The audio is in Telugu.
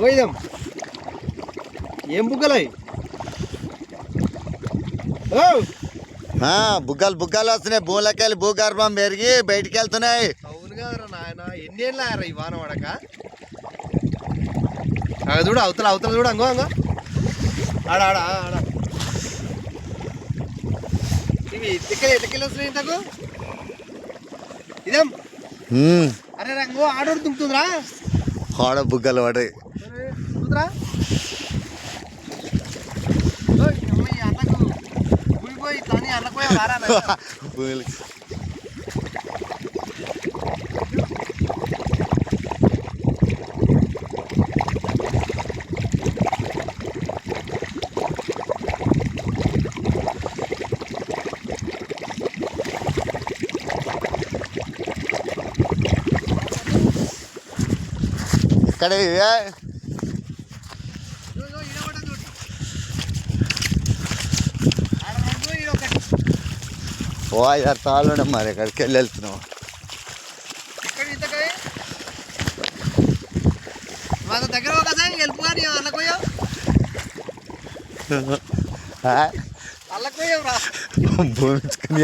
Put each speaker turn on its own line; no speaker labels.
పోయిదాం. ఏం బుగ్గలై?
బుగ్గలు బుగ్గలు వస్తున్నాయి. భూలకెళ్ళి భూగర్భం పెరిగి బయటికి వెళ్తున్నాయి.
అవును కదరా నాయన, ఎన్ని ఏళ్ళు ఆయరా ఈ వాన పడక? చూడు అవతల అవతల చూడు, అంగో అంగో ఆడ ఆడ ఆడ ఇవి ఎట్టకెళ్ళి వస్తున్నాయి ఇంతకు. ఇదేం అరే రంగు ఆడోడు దుంకుతుందిరా.
ఆడ బుగ్గలు పడే
దుంకుతురా. అన్నకు ఊడిపోయి కానీ అన్నకు వారా
ఇక్కడ తాళ్ళు మరి ఎక్కడికి వెళ్ళి వెళ్తున్నావు.
దగ్గర వెళ్ళిపో అల్లకోయో
భూమించుకుని